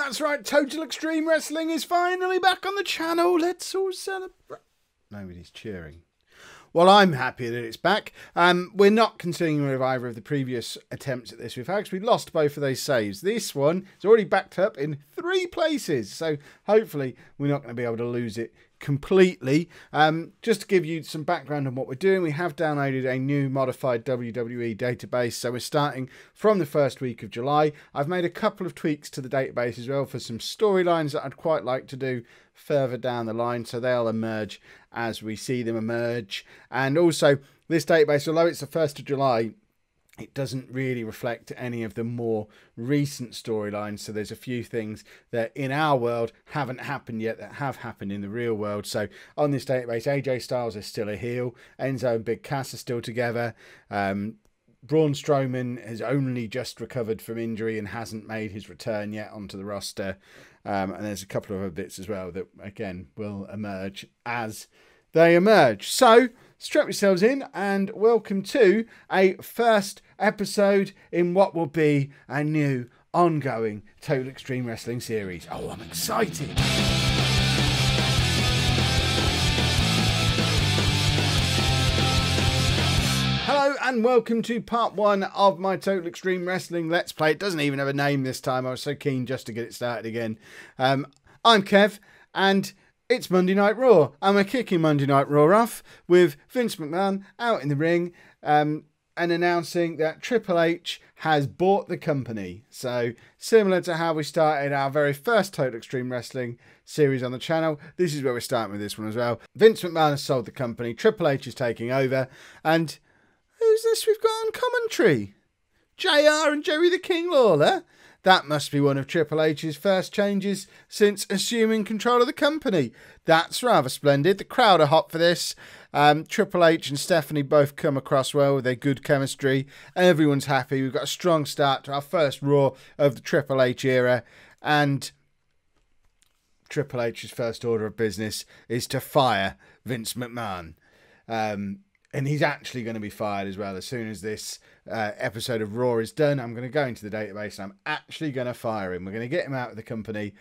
That's right, Total Extreme Wrestling is finally back on the channel. Let's all celebrate. Nobody's cheering. Well, I'm happy that it's back. We're not continuing with either of the previous attempts at this we've had because we lost both of those saves. This one is already backed up in 3 places, so hopefully we're not going to be able to lose it completely. Just to give you some background on what we're doing, we have downloaded a new modified WWE database, so we're starting from the first week of July. I've made a couple of tweaks to the database as well for some storylines that I'd quite like to do further down the line, so they'll emerge as we see them emerge. And also this database, although it's the 1st of July, it doesn't really reflect any of the more recent storylines. So there's a few things that in our world haven't happened yet that have happened in the real world. So on this database, AJ Styles is still a heel. Enzo and Big Cass are still together. Braun Strowman has only just recovered from injury and hasn't made his return yet onto the roster. And there's a couple of other bits as well that, again, will emerge as they emerge. So strap yourselves in and welcome to a first episode in what will be a new ongoing Total Extreme Wrestling series. Oh, I'm excited. Hello and welcome to part 1 of my Total Extreme Wrestling Let's Play. It doesn't even have a name this time. I was so keen just to get it started again. I'm Kev and it's Monday Night Raw, and we're kicking Monday Night Raw off with Vince McMahon out in the ring and announcing that Triple H has bought the company. So similar to how we started our very first Total Extreme Wrestling series on the channel, this is where we're starting with this one as well. Vince McMahon has sold the company, Triple H is taking over, and who's this we've got on commentary? JR and Jerry the King Lawler? That must be one of Triple H's first changes since assuming control of the company. That's rather splendid. The crowd are hot for this. Triple H and Stephanie both come across well with their good chemistry. Everyone's happy. We've got a strong start to our first Raw of the Triple H era. And Triple H's first order of business is to fire Vince McMahon. And he's actually going to be fired as well. As soon as this episode of Raw is done, I'm going to go into the database and I'm actually going to fire him. We're going to get him out of the company.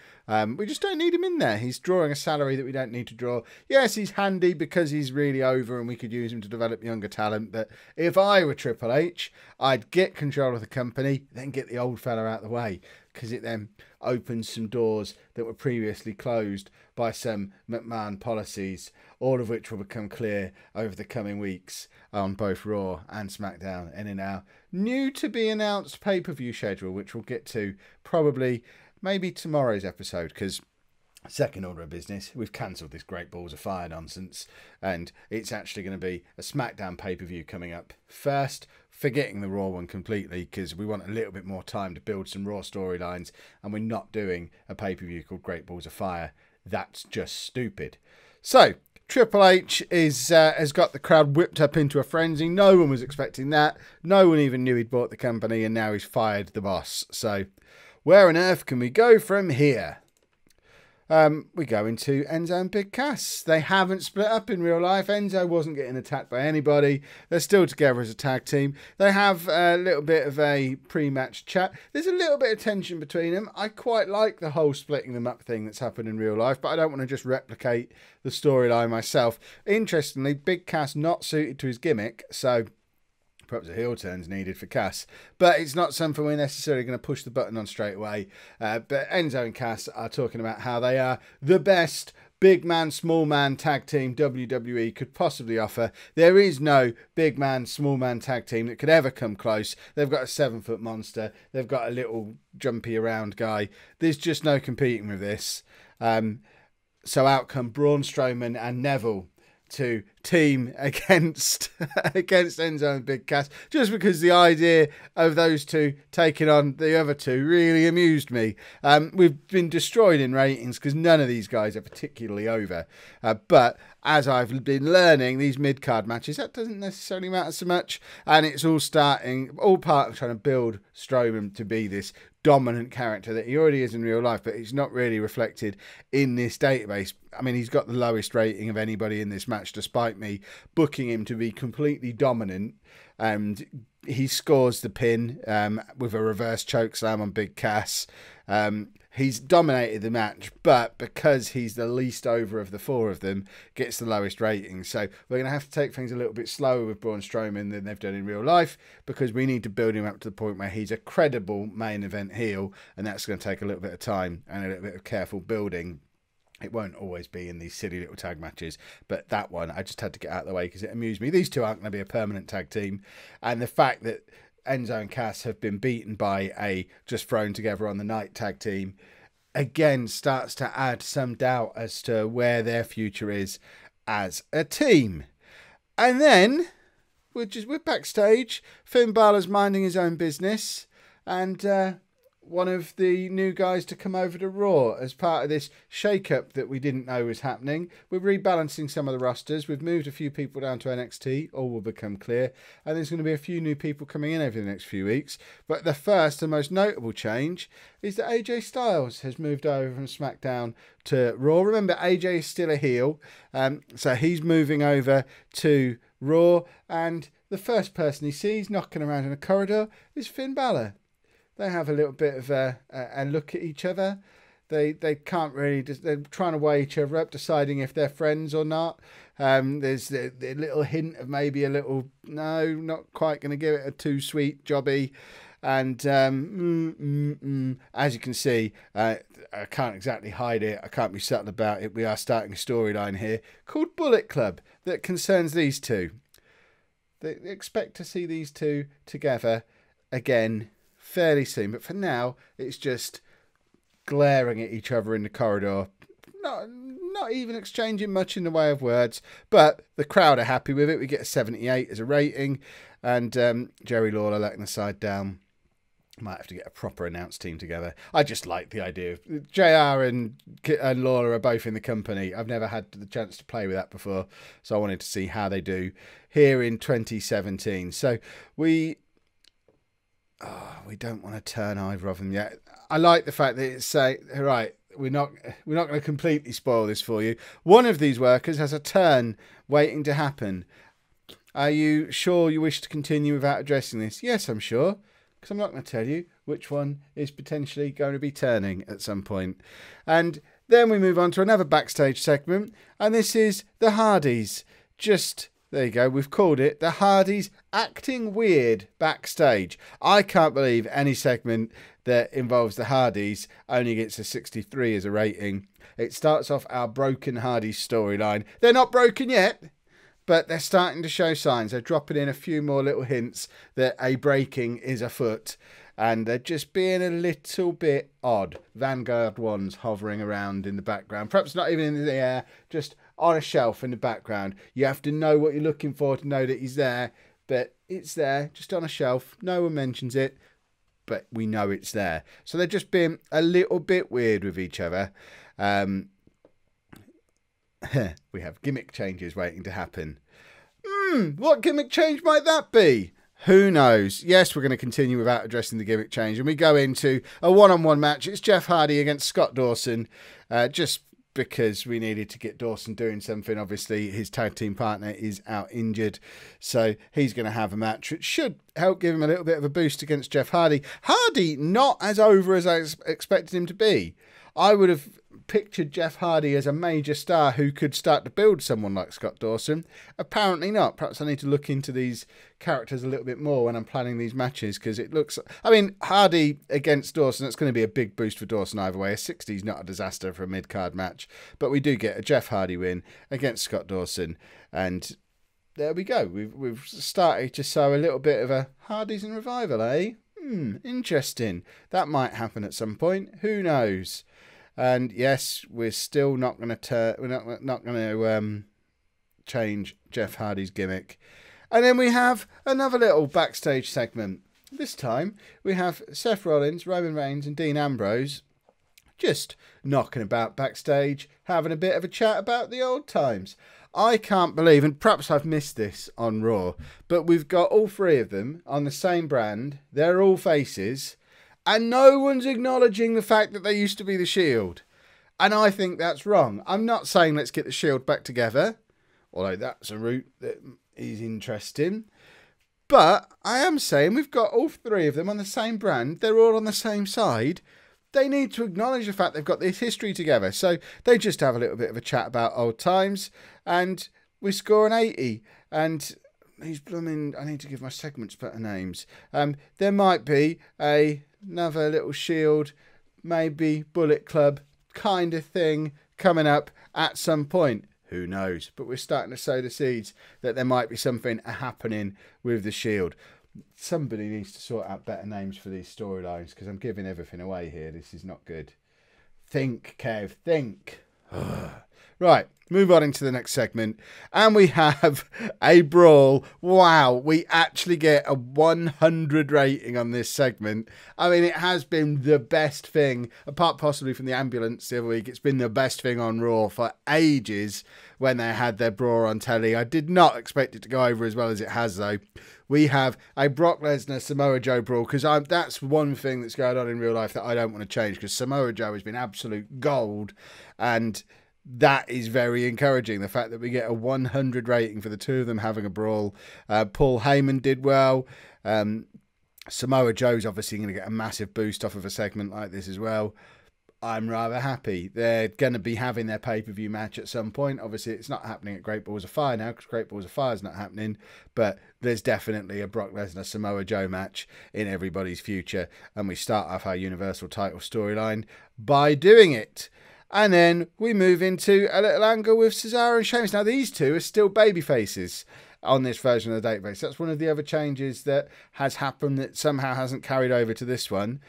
We just don't need him in there. He's drawing a salary that we don't need to draw. Yes, he's handy because he's really over and we could use him to develop younger talent. But if I were Triple H, I'd get control of the company, then get the old fella out of the way, because it then opens some doors that were previously closed by some McMahon policies, all of which will become clear over the coming weeks on both Raw and SmackDown and in our new to be announced pay-per-view schedule, which we'll get to probably maybe tomorrow's episode, because second order of business, we've cancelled this Great Balls of Fire nonsense and it's actually going to be a SmackDown pay-per-view coming up first, forgetting the Raw one completely because we want a little bit more time to build some Raw storylines, and we're not doing a pay-per-view called Great Balls of Fire. That's just stupid. So Triple H has got the crowd whipped up into a frenzy. No one was expecting that. No one even knew he'd bought the company, and now he's fired the boss. So where on earth can we go from here? We go into Enzo and Big Cass. They haven't split up in real life. Enzo wasn't getting attacked by anybody. They're still together as a tag team. They have a little bit of a pre-match chat. There's a little bit of tension between them. I quite like the whole splitting them up thing that's happened in real life, but I don't want to just replicate the storyline myself. Interestingly, Big Cass not suited to his gimmick, so perhaps a heel turn's needed for Cass, but it's not something we're necessarily going to push the button on straight away. But Enzo and Cass are talking about how they are the best big man, small man tag team WWE could possibly offer. There is no big man, small man tag team that could ever come close. They've got a 7-foot monster. They've got a little jumpy around guy. There's just no competing with this. So out come Braun Strowman and Neville to team against Enzo and Big Cass, just because the idea of those two taking on the other two really amused me. We've been destroyed in ratings because none of these guys are particularly over. But as I've been learning, these mid-card matches, that doesn't necessarily matter so much. And it's all part of trying to build Strowman to be this dominant character that he already is in real life, but it's not really reflected in this database. I mean, he's got the lowest rating of anybody in this match, despite me booking him to be completely dominant and he scores the pin with a reverse choke slam on Big Cass. He's dominated the match, but because he's the least over of the four of them, gets the lowest rating. So we're going to have to take things a little bit slower with Braun Strowman than they've done in real life, because we need to build him up to the point where he's a credible main event heel, and that's going to take a little bit of time and a little bit of careful building. It won't always be in these silly little tag matches, but that one I just had to get out of the way because it amused me. These two aren't going to be a permanent tag team, and the fact that Enzo and Cass have been beaten by a just thrown together on the night tag team again starts to add some doubt as to where their future is as a team. And then we're backstage. Finn Balor's minding his own business, and one of the new guys to come over to Raw as part of this shake-up that we didn't know was happening. We're rebalancing some of the rosters. We've moved a few people down to NXT. All will become clear. And there's going to be a few new people coming in over the next few weeks. But the first and most notable change is that AJ Styles has moved over from SmackDown to Raw. Remember, AJ is still a heel. So he's moving over to Raw. And the first person he sees knocking around in a corridor is Finn Balor. They have a little bit of a look at each other. They can't really. They're trying to weigh each other up, deciding if they're friends or not. There's the little hint of maybe a little, no, not quite going to give it a too sweet jobby. And as you can see, I can't exactly hide it. I can't be subtle about it. We are starting a storyline here called Bullet Club that concerns these two. They expect to see these two together again fairly soon, but for now it's just glaring at each other in the corridor, not even exchanging much in the way of words, but the crowd are happy with it. We get a 78 as a rating, and Jerry Lawler letting the side down. Might have to get a proper announced team together. I just like the idea of JR and Lawler are both in the company. I've never had the chance to play with that before, so I wanted to see how they do here in 2017. So we don't want to turn either of them yet. I like the fact that it's right, we're not going to completely spoil this for you. One of these workers has a turn waiting to happen. Are you sure you wish to continue without addressing this? Yes, I'm sure, because I'm not going to tell you which one is potentially going to be turning at some point. And then we move on to another backstage segment, and this is the Hardys. There you go, we've called it the Hardys acting weird backstage. I can't believe any segment that involves the Hardys only gets a 63 as a rating. It starts off our broken Hardys storyline. They're not broken yet, but they're starting to show signs. They're dropping in a few more little hints that a breaking is afoot. And they're just being a little bit odd. Vanguard ones hovering around in the background. Perhaps not even in the air, just on a shelf in the background. You have to know what you're looking for to know that he's there. But it's there, just on a shelf. No one mentions it, but we know it's there. So they're just being a little bit weird with each other. We have gimmick changes waiting to happen. What gimmick change might that be? Who knows? Yes, we're going to continue without addressing the gimmick change. And we go into a one-on-one match. It's Jeff Hardy against Scott Dawson. Just because we needed to get Dawson doing something. Obviously, his tag team partner is out injured. So he's going to have a match, which should help give him a little bit of a boost against Jeff Hardy. Hardy, not as over as I expected him to be. I would have pictured Jeff Hardy as a major star who could start to build someone like Scott Dawson. Apparently not. Perhaps I need to look into these characters a little bit more when I'm planning these matches, because it looks... I mean, Hardy against Dawson, it's going to be a big boost for Dawson either way. A 60 is not a disaster for a mid-card match, but we do get a Jeff Hardy win against Scott Dawson, and there we go. We've started to sow a little bit of a Hardy's and revival, eh? Interesting. That might happen at some point. Who knows? And yes, we're still not going to we're not going to change Jeff Hardy's gimmick. And then we have another little backstage segment. This time we have Seth Rollins, Roman Reigns, and Dean Ambrose just knocking about backstage, having a bit of a chat about the old times. I can't believe, and perhaps I've missed this on Raw, but we've got all three of them on the same brand. They're all faces. And no one's acknowledging the fact that they used to be the Shield. And I think that's wrong. I'm not saying let's get the Shield back together, although that's a route that is interesting. But I am saying we've got all three of them on the same brand. They're all on the same side. They need to acknowledge the fact they've got this history together. So they just have a little bit of a chat about old times, and we score an 80. And he's blooming, I need to give my segments better names. There might be another little Shield, maybe Bullet Club kind of thing coming up at some point. Who knows? But we're starting to sow the seeds that there might be something happening with the Shield. Somebody needs to sort out better names for these storylines, because I'm giving everything away here. This is not good. Think, Kev, think. Right, move on into the next segment. And we have a brawl. Wow, we actually get a 100 rating on this segment. I mean, it has been the best thing, apart possibly from the ambulance the other week. It's been the best thing on Raw for ages when they had their brawl on telly. I did not expect it to go over as well as it has, though. We have a Brock Lesnar Samoa Joe brawl, because that's one thing that's going on in real life that I don't want to change, because Samoa Joe has been absolute gold, and that is very encouraging. The fact that we get a 100 rating for the two of them having a brawl. Paul Heyman did well. Samoa Joe's obviously going to get a massive boost off of a segment like this as well. I'm rather happy. They're going to be having their pay-per-view match at some point. Obviously, it's not happening at Great Balls of Fire now, because Great Balls of Fire is not happening. But there's definitely a Brock Lesnar Samoa Joe match in everybody's future. And we start off our Universal title storyline by doing it. And then we move into a little angle with Cesaro and Sheamus. Now, these two are still baby faces on this version of the database. That's one of the other changes that has happened that somehow hasn't carried over to this one.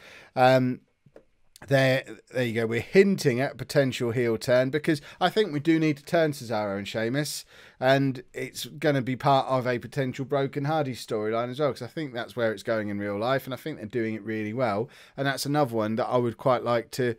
There you go. We're hinting at a potential heel turn, because I think we do need to turn Cesaro and Sheamus, and it's going to be part of a potential Broken Hardy storyline as well, because I think that's where it's going in real life, and I think they're doing it really well. And that's another one that I would quite like to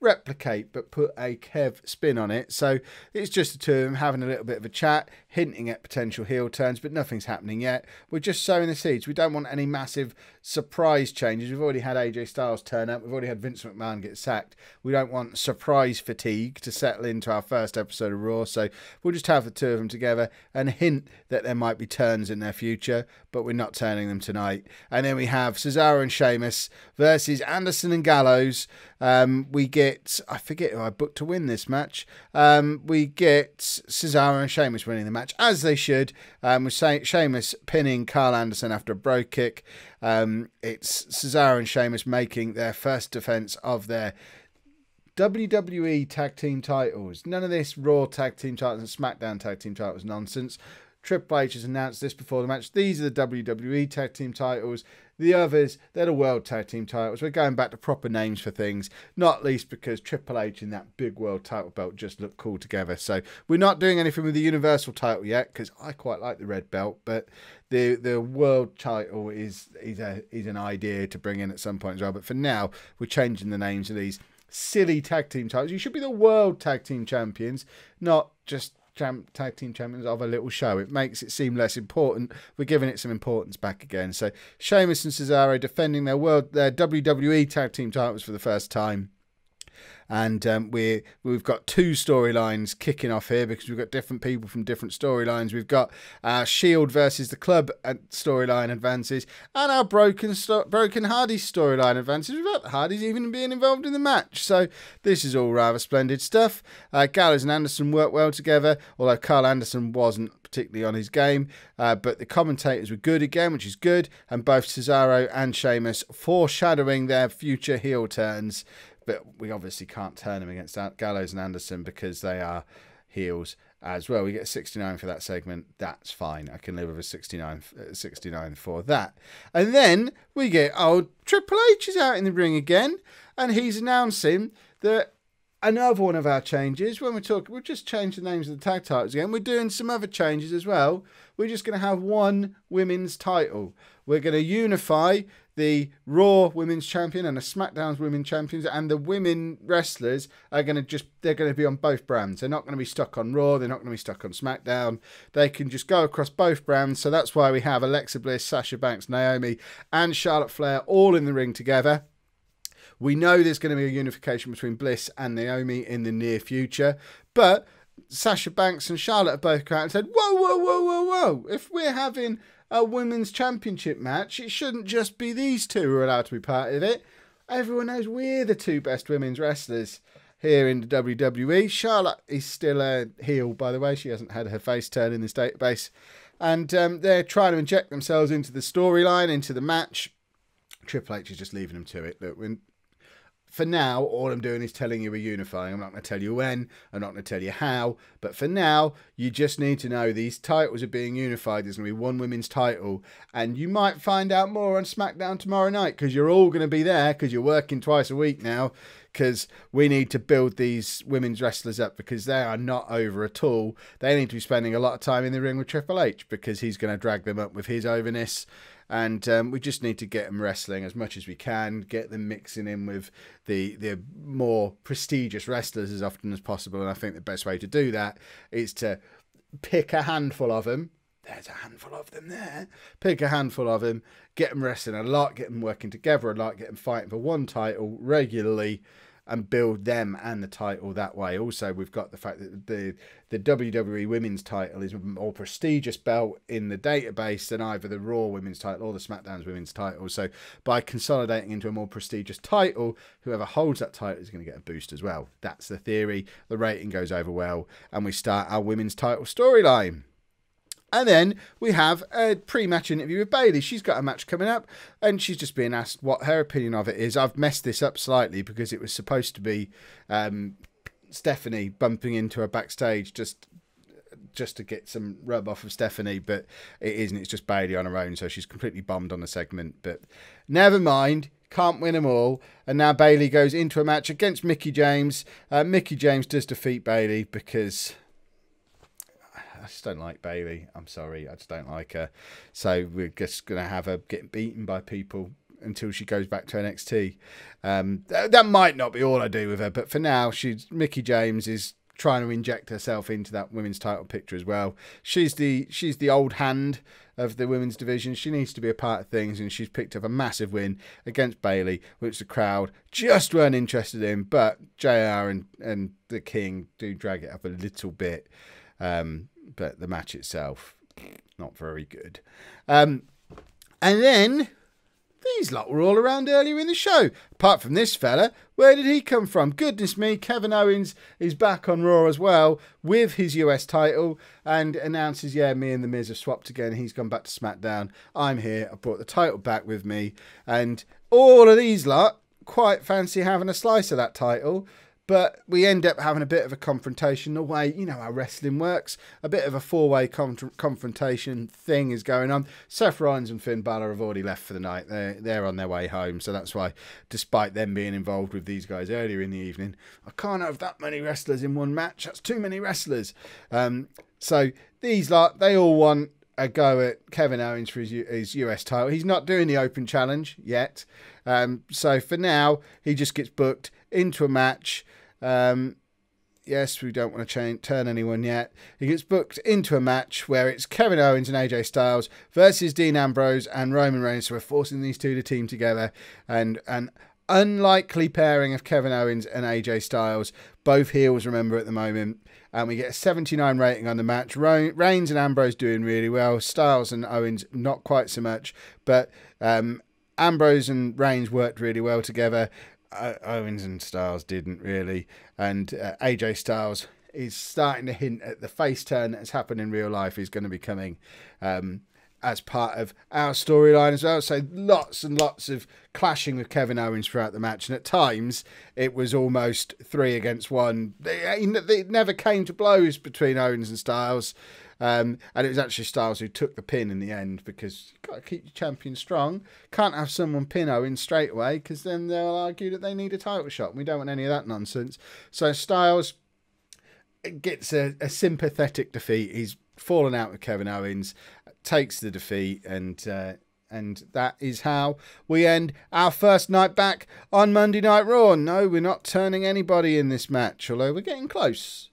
replicate, but put a Kev spin on it. So it's just the two of them having a little bit of a chat, hinting at potential heel turns, but nothing's happening yet. We're just sowing the seeds. We don't want any massive surprise changes. We've already had AJ Styles turn up. We've already had Vince McMahon get sacked. We don't want surprise fatigue to settle into our first episode of Raw. So we'll just have the two of them together and hint that there might be turns in their future, but we're not turning them tonight. And then we have Cesaro and Sheamus versus Anderson and Gallows. We get, I forget who I booked to win this match. We get Cesaro and Sheamus winning the match, as they should. With Sheamus pinning Carl Anderson after a bro kick. It's Cesaro and Sheamus making their first defense of their WWE tag team titles. None of this Raw tag team titles and SmackDown tag team titles nonsense. Triple H has announced this before the match. These are the WWE tag team titles. The others, they're the World Tag Team titles. We're going back to proper names for things, not least because Triple H and that big World title belt just look cool together. So we're not doing anything with the Universal title yet, because I quite like the red belt, but the World title is an idea to bring in at some point as well. But for now, we're changing the names of these silly tag team titles. You should be the World Tag Team Champions, not just tag team champions of a little show. It makes it seem less important. We're giving it some importance back again. So Sheamus and Cesaro defending their WWE tag team titles for the first time. And we've got two storylines kicking off here, because we've got different people from different storylines. We've got our Shield versus the Club storyline advances, and our Broken Hardy storyline advances without the Hardys even being involved in the match. So this is all rather splendid stuff. Gallows and Anderson work well together, although Carl Anderson wasn't particularly on his game. But the commentators were good again, which is good. And both Cesaro and Sheamus foreshadowing their future heel turns. But we obviously can't turn them against Gallows and Anderson because they are heels as well. We get a 69 for that segment. That's fine. I can live with a 69 for that. And then we get old Triple H is out in the ring again, and he's announcing that another one of our changes, when we'll just change the names of the tag titles again. We're doing some other changes as well. We're just going to have one women's title. We're going to unify the Raw Women's Champion and the SmackDown's Women's Champions, and the women wrestlers are going to be on both brands. They're not going to be stuck on Raw. They're not going to be stuck on SmackDown. They can just go across both brands. So that's why we have Alexa Bliss, Sasha Banks, Naomi, and Charlotte Flair all in the ring together. We know there's going to be a unification between Bliss and Naomi in the near future, but Sasha Banks and Charlotte have both come out and said, whoa, whoa, whoa, whoa, whoa. If we're having a women's championship match, it shouldn't just be these two who are allowed to be part of it. Everyone knows we're the two best women's wrestlers here in the WWE. Charlotte is still a heel, by the way. She hasn't had her face turned in this database. And they're trying to inject themselves into the storyline, into the match. Triple H is just leaving them to it. Look, for now, all I'm doing is telling you we're unifying. I'm not going to tell you when. I'm not going to tell you how. But for now, you just need to know these titles are being unified. There's going to be one women's title. And you might find out more on SmackDown tomorrow night because you're all going to be there because you're working twice a week now. Because we need to build these women's wrestlers up because they are not over at all. They need to be spending a lot of time in the ring with Triple H because he's going to drag them up with his overness. And we just need to get them wrestling as much as we can, get them mixing in with the more prestigious wrestlers as often as possible. And I think the best way to do that is to pick a handful of them. There's a handful of them there. Pick a handful of them, get them wrestling a lot, get them working together a lot, get them fighting for one title regularly and build them and the title that way. Also, we've got the fact that the WWE women's title is a more prestigious belt in the database than either the Raw women's title or the SmackDown's women's title. So by consolidating into a more prestigious title, whoever holds that title is going to get a boost as well. That's the theory. The rating goes over well, and we start our women's title storyline. And then we have a pre-match interview with Bayley. She's got a match coming up, and she's just being asked what her opinion of it is. I've messed this up slightly because it was supposed to be Stephanie bumping into her backstage just to get some rub off of Stephanie, but it isn't. It's just Bayley on her own, so she's completely bombed on the segment. But never mind. Can't win them all. And now Bayley goes into a match against Mickie James. Mickie James does defeat Bayley because I just don't like Bayley. I'm sorry. I just don't like her. So we're just going to have her get beaten by people until she goes back to NXT. That might not be all I do with her, but for now, Mickie James is trying to inject herself into that women's title picture as well. She's the old hand of the women's division. She needs to be a part of things, and she's picked up a massive win against Bayley, which the crowd just weren't interested in. But JR and the King do drag it up a little bit. But the match itself, not very good. And then these lot were all around earlier in the show. Apart from this fella, where did he come from? Goodness me, Kevin Owens is back on Raw as well with his US title and announces, yeah, me and The Miz have swapped again. He's gone back to SmackDown. I'm here. I brought the title back with me. And all of these lot quite fancy having a slice of that title. But we end up having a bit of a confrontation the way, you know, how wrestling works. A bit of a four-way confrontation thing is going on. Seth Rollins and Finn Balor have already left for the night. They're on their way home. So that's why, despite them being involved with these guys earlier in the evening, I can't have that many wrestlers in one match. That's too many wrestlers. So these lot, they all want a go at Kevin Owens for his US title. He's not doing the open challenge yet. So for now, he just gets booked into a match. Yes, we don't want to turn anyone yet. He gets booked into a match where it's Kevin Owens and AJ Styles versus Dean Ambrose and Roman Reigns. So we're forcing these two to team together. And an unlikely pairing of Kevin Owens and AJ Styles. Both heels, remember, at the moment. And we get a 79 rating on the match. Reigns and Ambrose doing really well. Styles and Owens not quite so much. But Ambrose and Reigns worked really well together. Owens and Styles didn't really. And AJ Styles is starting to hint at the face turn that's happened in real life is going to be coming as part of our storyline as well. So lots and lots of clashing with Kevin Owens throughout the match. And at times, it was almost 3 against 1. It never came to blows between Owens and Styles. And it was actually Styles who took the pin in the end because you've got to keep your champion strong. Can't have someone pin Owens straight away because then they'll argue that they need a title shot. And we don't want any of that nonsense. So Styles gets a sympathetic defeat. He's fallen out with Kevin Owens, takes the defeat, and that is how we end our first night back on Monday Night Raw. No, we're not turning anybody in this match, although we're getting close.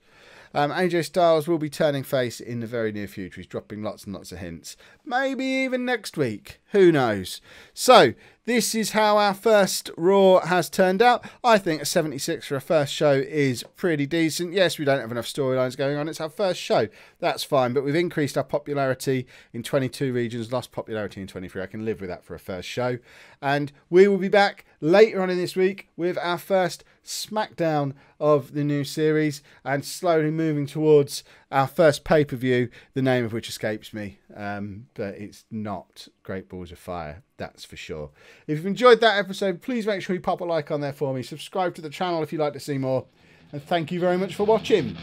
AJ Styles will be turning face in the very near future. He's dropping lots and lots of hints. Maybe even next week. Who knows? So, this is how our first Raw has turned out. I think a 76 for a first show is pretty decent. Yes, we don't have enough storylines going on. It's our first show. That's fine. But we've increased our popularity in 22 regions, lost popularity in 23. I can live with that for a first show. And we will be back later on in this week with our first SmackDown of the new series, and slowly moving towards our first pay-per-view, the name of which escapes me, but it's not Great Balls of Fire, that's for sure. If you've enjoyed that episode, please make sure you pop a like on there for me, subscribe to the channel if you'd like to see more, and thank you very much for watching.